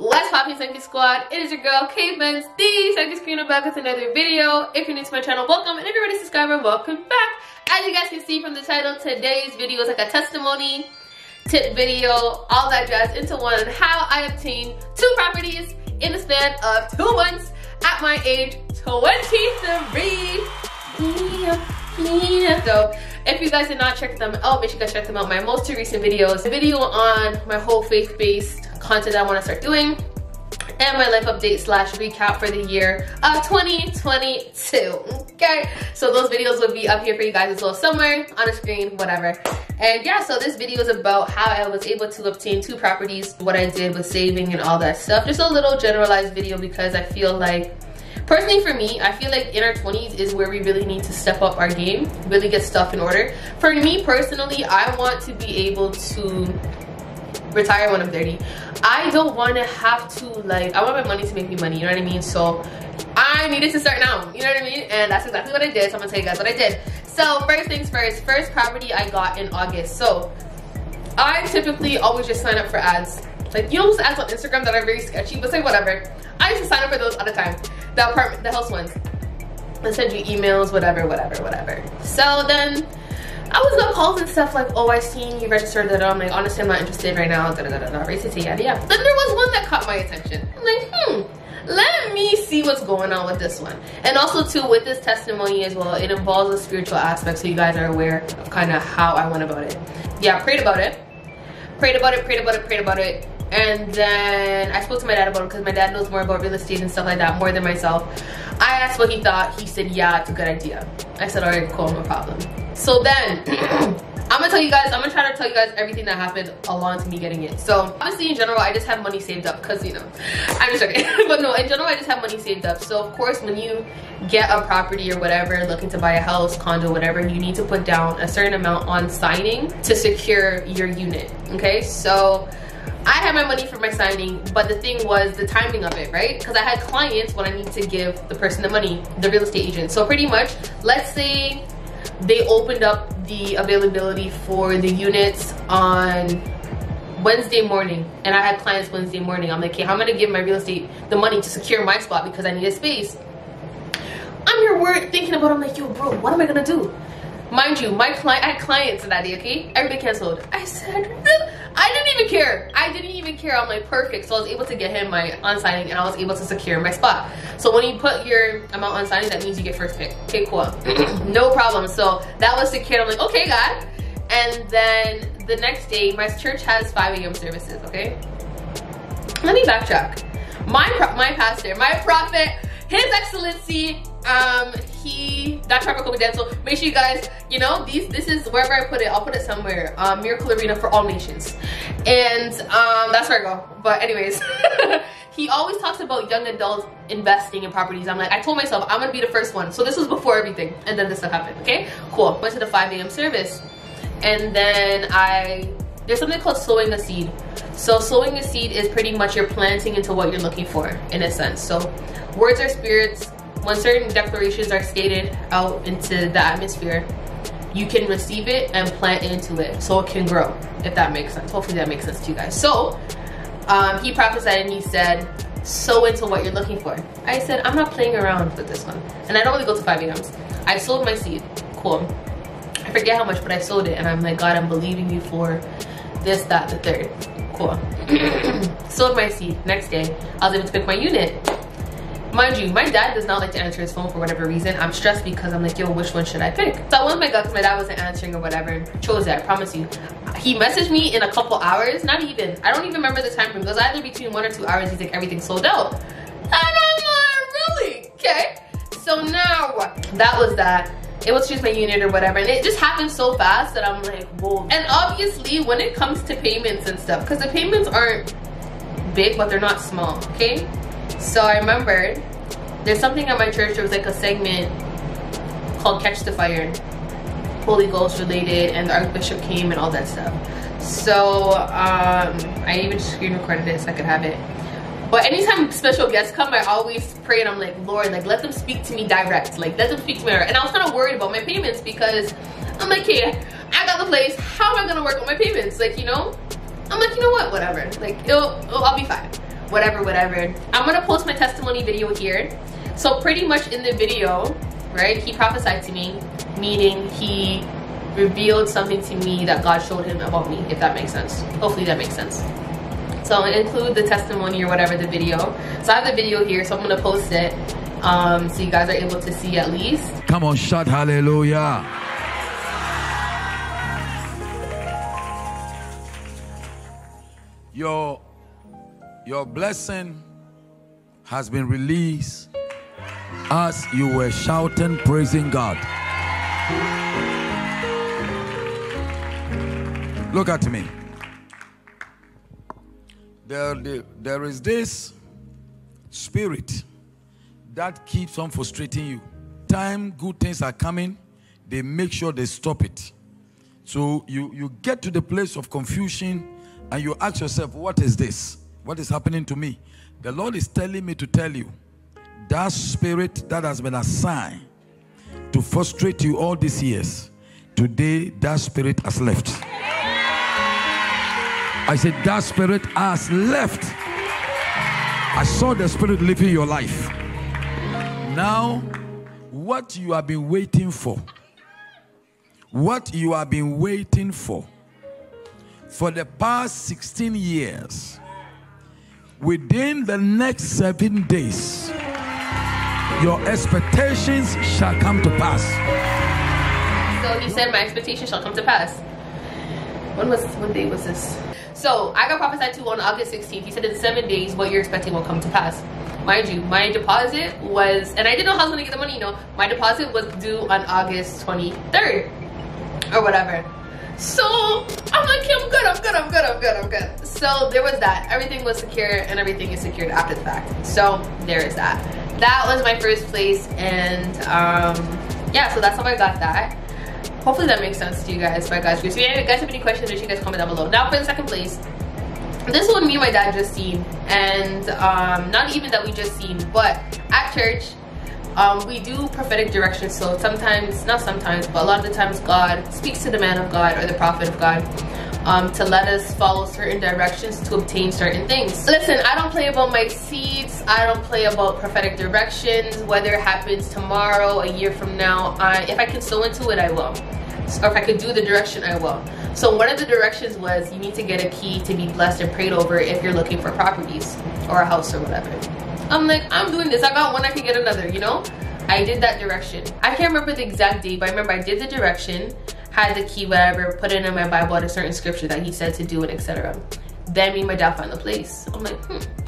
What's poppin', Sancti Squad? It is your girl, K-Benz, the Sancti Screener, back with another video. If you're new to my channel, welcome, and if you're already a subscriber, welcome back. As you guys can see from the title, today's video is like a testimony, tip video, all that jazz into one on how I obtained 2 properties in the span of 2 months at my age 23. So if you guys did not check them out, make sure you guys check them out. My most 2 recent videos, a video on my whole faith-based content I want to start doing, and my life update / recap for the year of 2022. Okay, so those videos will be up here for you guys as well, somewhere on the screen, whatever. And yeah, so this video is about how I was able to obtain 2 properties, what I did with saving and all that stuff. Just a little generalized video because I feel like, personally for me, I feel like in our 20s is where we really need to step up our game, really get stuff in order. For me personally, I want to be able to retire when I'm 30. I don't want to have to, like, I want my money to make me money, you know what I mean? So I needed to start now, you know what I mean? And that's exactly what I did, so I'm gonna tell you guys what I did. So first things first, first property I got in August. So I typically always just sign up for ads. Like, you know those ads on Instagram that are very sketchy, but say whatever. I used to sign up for those all the time. The house ones. They send you emails, whatever. So then I was getting calls and stuff like, oh, I seen you registered that. I'm like, honestly, I'm not interested right now. Racist, yada yada. Then there was one that caught my attention. I'm like, let me see what's going on with this one. And also too, with this testimony as well, it involves a spiritual aspect, so you guys are aware of kind of how I went about it. Yeah, prayed about it. And then I spoke to my dad about it because my dad knows more about real estate and stuff like that more than myself. I asked what he thought. He said, yeah, it's a good idea. I said, all right, cool, no problem. So then I'm gonna try to tell you guys everything that happened along to me getting it. So obviously in general, I just have money saved up because, you know, I'm just joking. But no, in general, I just have money saved up. So of course, when you get a property or whatever, looking to buy a house, condo, whatever, you need to put down a certain amount on signing to secure your unit, okay? So I had my money for my signing, but the thing was the timing of it, right? Because I had clients when I need to give the person the money, the real estate agent. So pretty much, let's say they opened up the availability for the units on Wednesday morning, and I had clients Wednesday morning. I'm like, okay, how am I gonna give my real estate the money to secure my spot because I need a space? I'm here thinking about it. I'm like, yo, bro, what am I gonna do? Mind you, I had clients that day, okay? Everybody canceled. I said, I didn't even care. I'm like, perfect. So I was able to get him my on signing, and I was able to secure my spot. So when you put your amount on signing, that means you get first pick. Okay, cool. No problem. So that was secured. I'm like, okay, God. And then the next day, my church has 5 a.m. services, okay? Let me backtrack. My pastor, my prophet, His Excellency, that tropical dental. Make sure you guys, you know, this is wherever I put it, I'll put it somewhere. Miracle Arena for All Nations, and that's where I go. But anyways, he always talks about young adults investing in properties. I'm like, I told myself I'm gonna be the first one. So this was before everything, and then this stuff happened. Okay, cool. Went to the 5 a.m. service, and then there's something called sowing a seed. So sowing a seed is pretty much you're planting into what you're looking for, in a sense. So words are spirits. When certain declarations are stated out into the atmosphere, you can receive it and plant into it so it can grow, if that makes sense. Hopefully that makes sense to you guys. So he prophesied and he said, sow into what you're looking for. I said, I'm not playing around with this one. And I don't really go to 5 a.m.s. I sold my seed. Cool. I forget how much, but I sold it. And I'm like, God, I'm believing you for this, that, the third. Cool. Sold my seed. Next day, I was able to pick my unit. Mind you, my dad does not like to answer his phone for whatever reason. I'm stressed because I'm like, yo, which one should I pick? So I went with my gut because my dad wasn't answering or whatever. Chose it, I promise you. He messaged me in a couple hours, not even. I don't even remember the time frame. It was either between 1 or 2 hours. He's like, everything's sold out. And I'm like, really? Okay. So now, that was that. It was just my unit or whatever. And it just happened so fast that I'm like, whoa. And obviously, when it comes to payments and stuff, because the payments aren't big, but they're not small, okay? So I remember there's something at my church. There was like a segment called Catch the Fire, Holy Ghost related, and the Archbishop came and all that stuff. So I even screen recorded it so I could have it. But anytime special guests come, I always pray and I'm like, Lord, like, let them speak to me direct. Like, let them speak to me direct. And I was kind of worried about my payments because I'm like, hey, I got the place. How am I gonna work on my payments? Like, you know, I'm like, you know what, whatever. Like, I'll be fine. whatever. I'm gonna post my testimony video here. So pretty much in the video, right, he prophesied to me, meaning he revealed something to me that God showed him about me, if that makes sense. Hopefully that makes sense. So I'm gonna include the testimony or whatever, the video. So I have the video here, so I'm gonna post it so you guys are able to see at least. Come on, shout hallelujah. Your blessing has been released as you were shouting, praising God. Look at me. There is this spirit that keeps on frustrating you. Time good things are coming, they make sure they stop it. So you get to the place of confusion and you ask yourself, what is this? What is happening to me? The Lord is telling me to tell you, that spirit that has been assigned to frustrate you all these years, today that spirit has left. I said that spirit has left. I saw the spirit leaving your life. Now, what you have been waiting for, for the past 16 years, within the next 7 days, your expectations shall come to pass. So he said, my expectations shall come to pass. What day was this? So I got prophesied to on August 16th. He said in 7 days, what you're expecting will come to pass. Mind you, my deposit was, and I didn't know how I was gonna get the money, you know. My deposit was due on August 23rd or whatever. So I'm like, okay, I'm good. So there was that. Everything was secure and everything is secured after the fact. So there is that. That was my first place, and yeah, so that's how I got that. Hopefully that makes sense to you guys by God's grace. If you guys have any questions, make sure you guys comment down below. Now for the second place, this one me and my dad just seen, and not even that we just seen, but at church we do prophetic direction. So sometimes, not sometimes, but a lot of the times God speaks to the man of God or the prophet of God to let us follow certain directions to obtain certain things. Listen, I don't play about my seeds. I don't play about prophetic directions, whether it happens tomorrow, a year from now. If I can sow into it, I will. Or if I could do the direction, I will. So one of the directions was you need to get a key to be blessed and prayed over if you're looking for properties or a house or whatever. I'm like, I'm doing this. I got one, I can get another, you know? I did that direction. I can't remember the exact date, but I remember I did the direction, had the key, whatever, put it in my Bible at a certain scripture that he said to do it, etc. Then me and my dad found the place. I'm like,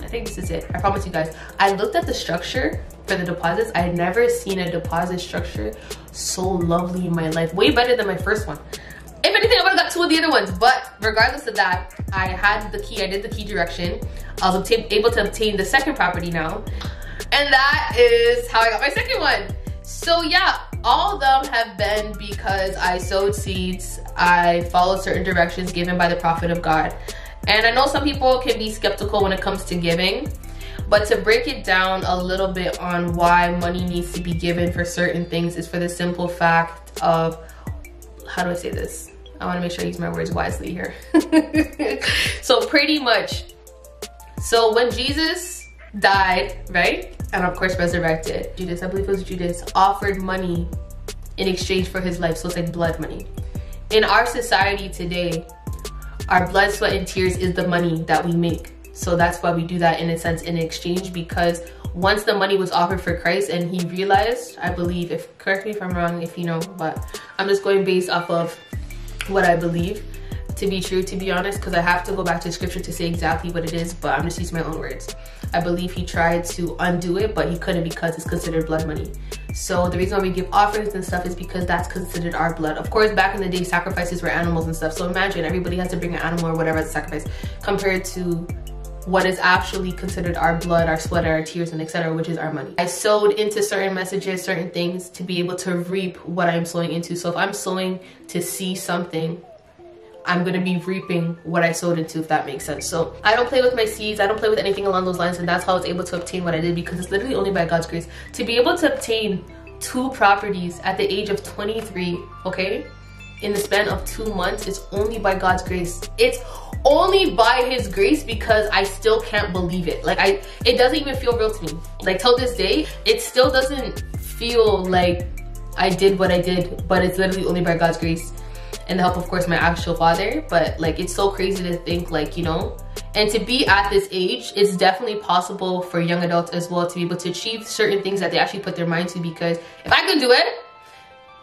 I think this is it. I promise you guys. I looked at the structure for the deposits. I had never seen a deposit structure so lovely in my life. Way better than my first one. If anything, I would have got 2 of the other ones. But regardless of that, I had the key. I did the key direction. I was able to obtain the second property now. And that is how I got my second one. So yeah, all of them have been because I sowed seeds. I followed certain directions given by the prophet of God. And I know some people can be skeptical when it comes to giving, but to break it down a little bit on why money needs to be given for certain things is for the simple fact of, how do I say this? I want to make sure I use my words wisely here. So pretty much, so when Jesus died, right? And of course resurrected, Judas, I believe it was Judas, offered money in exchange for his life. So it's like blood money. In our society today, our blood, sweat, and tears is the money that we make. So that's why we do that in a sense in exchange, because once the money was offered for Christ and he realized, I believe, if correct me if I'm wrong, if you know, but I'm just going based off of what I believe to be true, to be honest, because I have to go back to scripture to say exactly what it is, but I'm just using my own words. I believe he tried to undo it, but he couldn't because it's considered blood money. So the reason why we give offerings and stuff is because that's considered our blood. Of course, back in the day, sacrifices were animals and stuff. So imagine everybody has to bring an animal or whatever as a sacrifice compared to what is actually considered our blood, our sweat, our tears, and etc., which is our money. I sowed into certain messages, certain things to be able to reap what I'm sowing into. So if I'm sowing to see something, I'm gonna be reaping what I sowed into, if that makes sense. So I don't play with my seeds, I don't play with anything along those lines, and that's how I was able to obtain what I did, because it's literally only by God's grace. To be able to obtain 2 properties at the age of 23, okay? in the span of 2 months, it's only by God's grace. It's only by his grace, because I still can't believe it. Like it doesn't even feel real to me. Like till this day, it still doesn't feel like I did what I did, but it's literally only by God's grace and the help, of course, my actual father. But like, it's so crazy to think, like, you know, and to be at this age, it's definitely possible for young adults as well to be able to achieve certain things that they actually put their mind to, because if I can do it,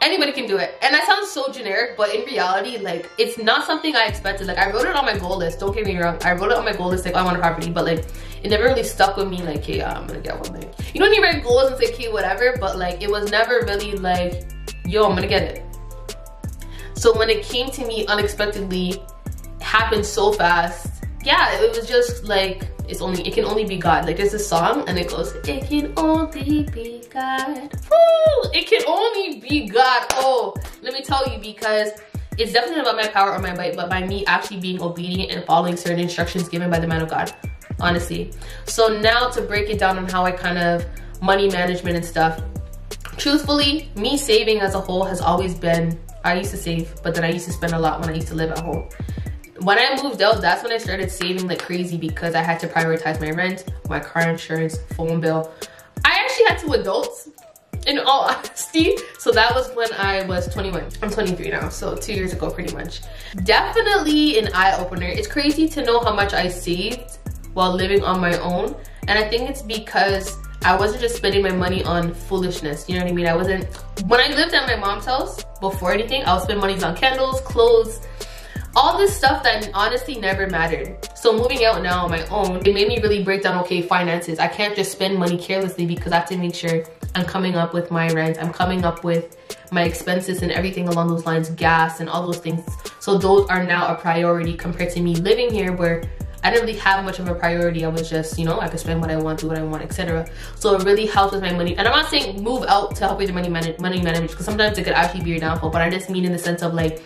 anybody can do it. And that sounds so generic, but in reality, like, it's not something I expected. Like, I wrote it on my goal list, don't get me wrong. I wrote it on my goal list, like, I want a property, but like, it never really stuck with me, like, hey, I'm gonna get one. Like, you don't need to write goals and say, okay, whatever, but like, it was never really like, yo, I'm gonna get it. So when it came to me unexpectedly, it happened so fast. Yeah, it was just like, it can only be God. Like, there's a song and it goes, it can only be God. Woo! It can only be God. Oh, let me tell you, because it's definitely not about my power or my might, but by me actually being obedient and following certain instructions given by the man of God, honestly. So now to break it down on how I kind of money management and stuff. Truthfully, me saving as a whole has always been, I used to save, but then I used to spend a lot when I used to live at home. When I moved out, that's when I started saving like crazy, because I had to prioritize my rent, my car insurance, phone bill. I actually had 2 adults, in all honesty. So that was when I was 21. I'm 23 now, so 2 years ago pretty much. Definitely an eye-opener. It's crazy to know how much I saved while living on my own. And I think it's because I wasn't just spending my money on foolishness, you know what I mean? When I lived at my mom's house, before anything, I would spend money on candles, clothes, all this stuff that honestly never mattered. So moving out now on my own, it made me really break down, okay, finances. I can't just spend money carelessly, because I have to make sure I'm coming up with my rent, I'm coming up with my expenses and everything along those lines, gas and all those things. So those are now a priority compared to me living here, where I didn't really have much of a priority. I was just, you know, I could spend what I want, do what I want, etc. So it really helps with my money. And I'm not saying move out to help with your money management, because sometimes it could actually be your downfall, but I just mean in the sense of like,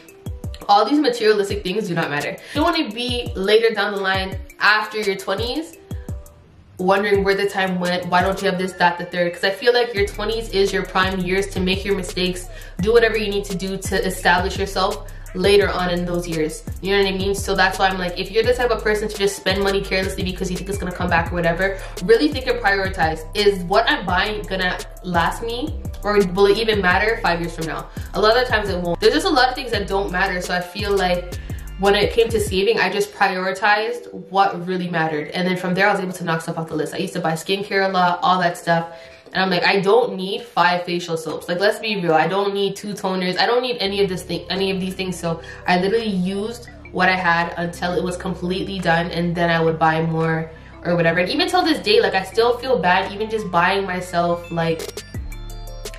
all these materialistic things do not matter. You don't want to be later down the line after your 20s wondering where the time went, why don't you have this, that, the third. Because I feel like your 20s is your prime years to make your mistakes, do whatever you need to do to establish yourself later on in those years. You know what I mean? So that's why I'm like, if you're the type of person to just spend money carelessly because you think it's gonna come back or whatever, really think and prioritize. Is what I'm buying gonna last me, or will it even matter 5 years from now? A lot of times it won't. There's just a lot of things that don't matter. So I feel like when it came to saving, I just prioritized what really mattered. And then from there, I was able to knock stuff off the list. I used to buy skincare a lot, all that stuff. And I'm like, I don't need 5 facial soaps. Like, let's be real. I don't need 2 toners. I don't need any of these things. So I literally used what I had until it was completely done, and then I would buy more or whatever. And even till this day, like, I still feel bad even just buying myself like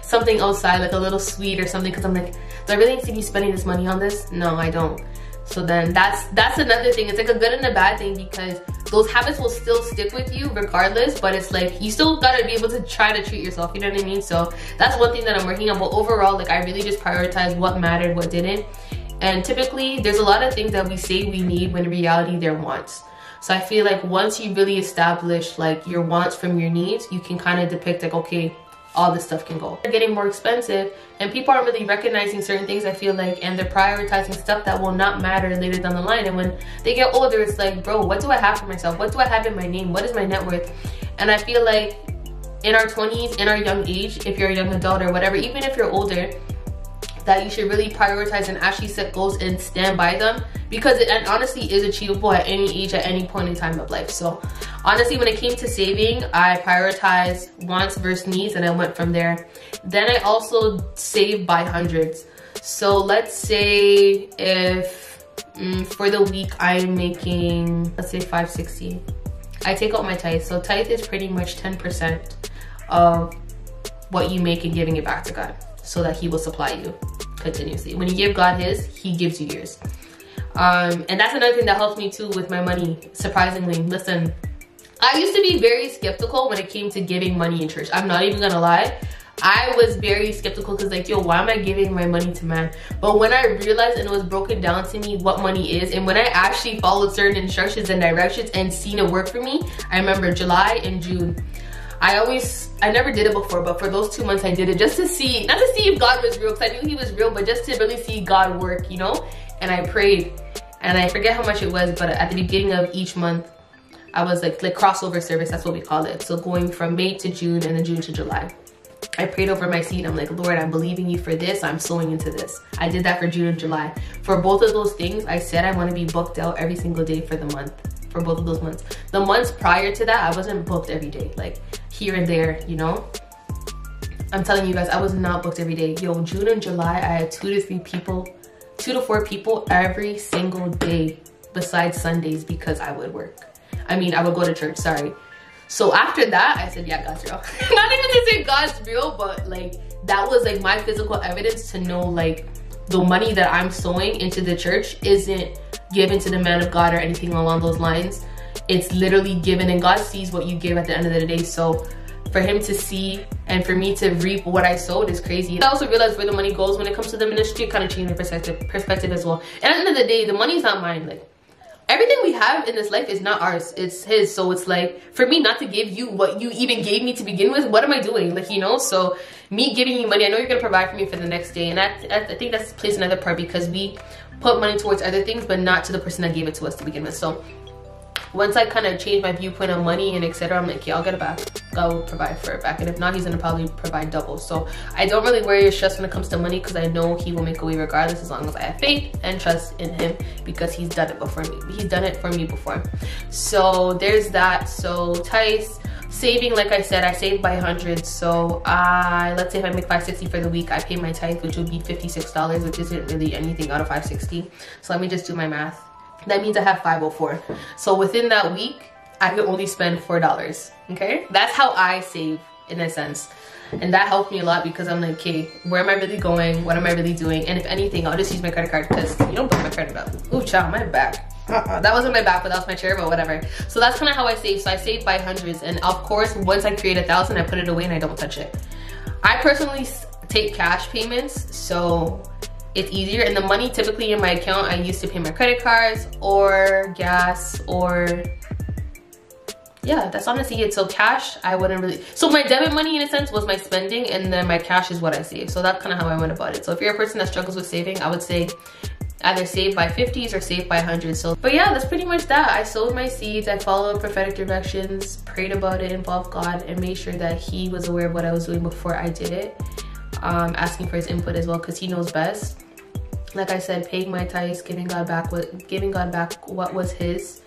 something outside, like a little sweet or something, because I'm like, do I really need to be spending this money on this? No, I don't. So then that's another thing. It's like a good and a bad thing, because those habits will still stick with you regardless, but it's like you still gotta be able to try to treat yourself, you know what I mean? So that's one thing that I'm working on. But overall, like, I really just prioritize what mattered, what didn't. And typically there's a lot of things that we say we need when in reality they're wants. So I feel like once you really establish like your wants from your needs, you can kind of depict like, okay, all this stuff can go. They're getting more expensive, and people aren't really recognizing certain things, I feel like, and they're prioritizing stuff that will not matter later down the line. And when they get older, it's like, bro, what do I have for myself? What do I have in my name? What is my net worth? And I feel like in our 20s, in our young age, if you're a young adult or whatever, even if you're older, that you should really prioritize and actually set goals and stand by them, because it honestly is achievable at any age, at any point in time of life. So honestly, when it came to saving, I prioritized wants versus needs, and I went from there. Then I also saved by hundreds. So let's say if for the week I'm making, let's say $560, I take out my tithe. So tithe is pretty much 10% of what you make and giving it back to God, so that he will supply you continuously. When you give God his, he gives you yours. And that's another thing that helps me too with my money, surprisingly. Listen, I used to be very skeptical when it came to giving money in church. I'm not even gonna lie. I was very skeptical, because like, yo, why am I giving my money to man? But when I realized and it was broken down to me what money is, and when I actually followed certain instructions and directions and seen it work for me, I remember July and June, I never did it before, but for those 2 months I did it just to see, not to see if God was real, because I knew he was real, but just to really see God work, you know? And I prayed, and I forget how much it was, but at the beginning of each month, I was like crossover service, that's what we call it. So going from May to June and then June to July. I prayed over my seed. I'm like, Lord, I'm believing you for this. I'm sowing into this. I did that for June and July. For both of those things, I said I want to be booked out every single day for the month. For both of those months. The months prior to that, I wasn't booked every day. Like here and there, you know? I'm telling you guys, I was not booked every day. Yo, June and July, I had 2 to 4 people every single day besides Sundays because I would work. I mean, I would go to church, sorry. So after that, I said, yeah, God's real. Not even to say God's real, but like, that was like my physical evidence to know like the money that I'm sowing into the church isn't given to the man of God or anything along those lines. It's literally given, and God sees what you give at the end of the day. So for him to see and for me to reap what I sowed is crazy. I also realized where the money goes when it comes to the ministry. It kind of changed my perspective as well. And at the end of the day, the money's not mine. Like, everything we have in this life is not ours, it's his. So it's like, for me not to give you what you even gave me to begin with, what am I doing? Like, you know, so me giving you money, I know you're gonna provide for me for the next day. And I think that plays another part, because we put money towards other things, but not to the person that gave it to us to begin with. So once I kind of changed my viewpoint on money and etc., I'm like, yeah, I'll get it back. God will provide for it back. And if not, he's gonna probably provide double. So I don't really worry or stress when it comes to money, because I know he will make a way regardless, as long as I have faith and trust in him, because he's done it before me. He's done it for me before. So there's that. So Tice, saving, like I said, I saved by hundreds. So let's say if I make $560 for the week, I pay my tithe, which would be $56, which isn't really anything out of $560. So let me just do my math. That means I have $504. So within that week, I could only spend $4, okay? That's how I save, in a sense. And that helped me a lot, because I'm like, okay, where am I really going? What am I really doing? And if anything, I'll just use my credit card, because you don't book my credit up. Ooh, child, my back. That wasn't my back, but that was my chair, but whatever. So that's kind of how I save. So I save by hundreds. And of course, once I create 1,000, I put it away and I don't touch it. I personally take cash payments, so it's easier. And the money typically in my account, I used to pay my credit cards or gas, or yeah, that's honestly it. So cash, I wouldn't really, so my debit money in a sense was my spending, and then my cash is what I save. So that's kind of how I went about it. So if you're a person that struggles with saving, I would say either save by 50s or save by 100s. So, but yeah, that's pretty much that. I sowed my seeds, I followed prophetic directions, prayed about it, involved God, and made sure that he was aware of what I was doing before I did it. Asking for his input as well, because he knows best. Like I said, paying my tithes, giving God back what was his,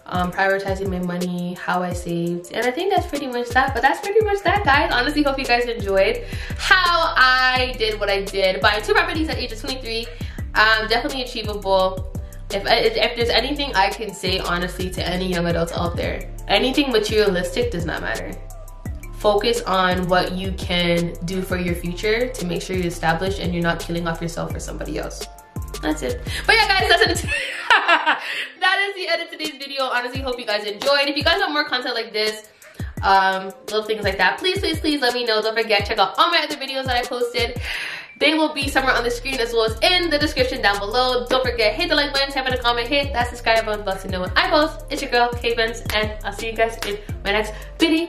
prioritizing my money, how I saved. And I think that's pretty much that. But that's pretty much that, guys. Honestly, hope you guys enjoyed how I did what I did. Buying 2 properties at age of 23, definitely achievable. If there's anything I can say honestly to any young adults out there, anything materialistic does not matter. Focus on what you can do for your future to make sure you're established and you're not killing off yourself for somebody else. That's it. But yeah, guys, that's it. That is the end of today's video. Honestly, hope you guys enjoyed. If you guys want more content like this, little things like that, please let me know. Don't forget, check out all my other videos that I posted. They will be somewhere on the screen as well as in the description down below. Don't forget, hit the like button, tap in the comment, hit that subscribe button. Love to know when I post. It's your girl, K Benz, and I'll see you guys in my next video.